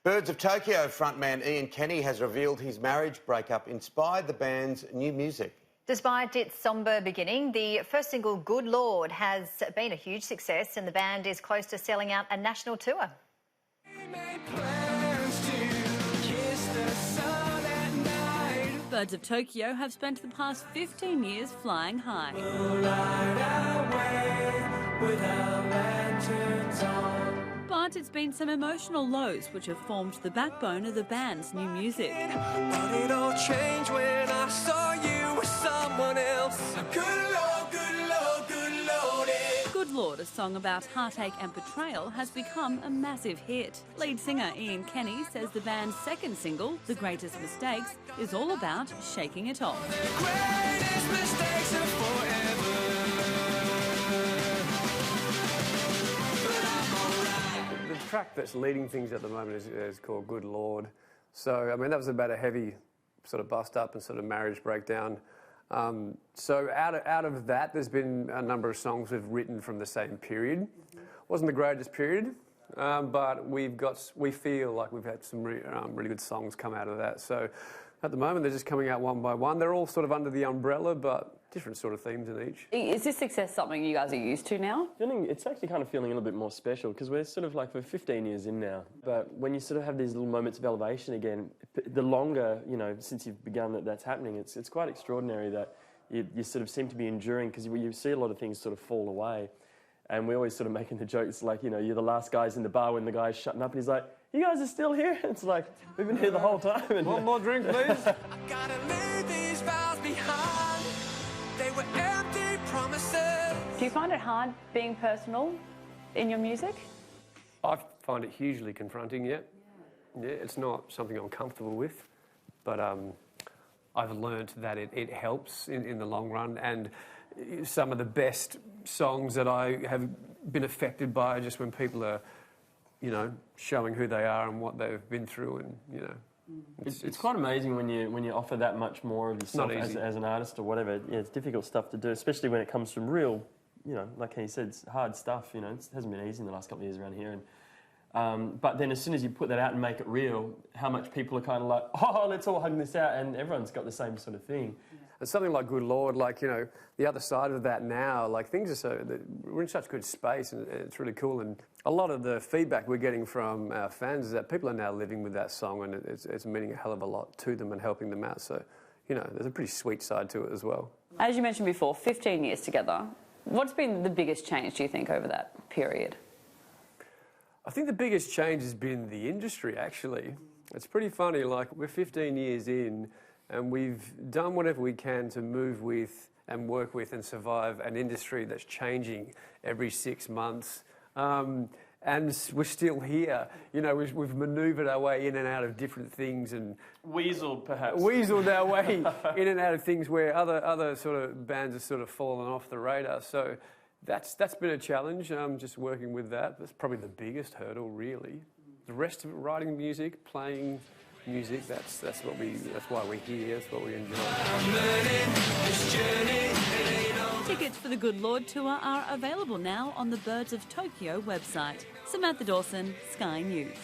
Birds of Tokyo frontman Ian Kenny has revealed his marriage breakup inspired the band's new music. Despite its sombre beginning, the first single, Good Lord, has been a huge success and the band is close to selling out a national tour. Birds of Tokyo have spent the past 15 years flying high. But it's been some emotional lows which have formed the backbone of the band's new music. But it all changed when I saw you with someone else. Good Lord, good Lord, good Lord. Good Lord, a song about heartache and betrayal, has become a massive hit. Lead singer Ian Kenny says the band's second single, The Greatest Mistakes, is all about shaking it off. The greatest mistakes are forever. The track that's leading things at the moment is called Good Lord. So, I mean, that was about a heavy sort of bust up and sort of marriage breakdown. So out of that, there's been a number of songs we've written from the same period. Wasn't the greatest period, but we feel like we've had some really good songs come out of that. So at the moment, they're just coming out one by one. They're all sort of under the umbrella, but different sort of themes in each. Is this success something you guys are used to now? It's actually kind of feeling a little bit more special because we're sort of like, we're 15 years in now. But when you sort of have these little moments of elevation again, the longer, you know, since you've begun that's happening, it's quite extraordinary that you sort of seem to be enduring because you see a lot of things sort of fall away. And we're always sort of making the jokes like, you know, you're the last guys in the bar when the guy's shutting up and he's like, you guys are still here? It's like, we've been here the whole time. And one more drink, please. I gotta leave these vows behind. They were empty promises. Do you find it hard being personal in your music? I find it hugely confronting, yeah. It's not something I'm comfortable with, but I've learnt that it helps in the long run, and some of the best songs that I have been affected by are just when people are, you know, showing who they are and what they've been through, and, you know. It's quite amazing when you offer that much more of yourself as an artist or whatever. Yeah, it's difficult stuff to do, especially when it comes from real, you know, like he said, it's hard stuff. You know, it hasn't been easy in the last couple of years around here. And but then as soon as you put that out and make it real, how much people are kind of like, oh, let's all hug this out, and everyone's got the same sort of thing. And something like Good Lord, like, you know, the other side of that now, like, things are we're in such good space, and it's really cool. And a lot of the feedback we're getting from our fans is that people are now living with that song, and it's meaning a hell of a lot to them and helping them out. So, you know, there's a pretty sweet side to it as well. As you mentioned before, 15 years together. What's been the biggest change, do you think, over that period? I think the biggest change has been the industry, actually. It's pretty funny, like, we're 15 years in, and we've done whatever we can to move with and work with and survive an industry that's changing every 6 months. And we're still here. You know, we've manoeuvred our way in and out of different things, and Weaseled, perhaps. Weaseled our way in and out of things where other sort of bands have sort of fallen off the radar. So that's been a challenge, just working with that. That's probably the biggest hurdle, really. The rest of it, writing music, playing music, that's why we're here, that's what we enjoy. Tickets for the Good Lord tour are available now on the Birds of Tokyo website. Samantha Dawson, Sky News.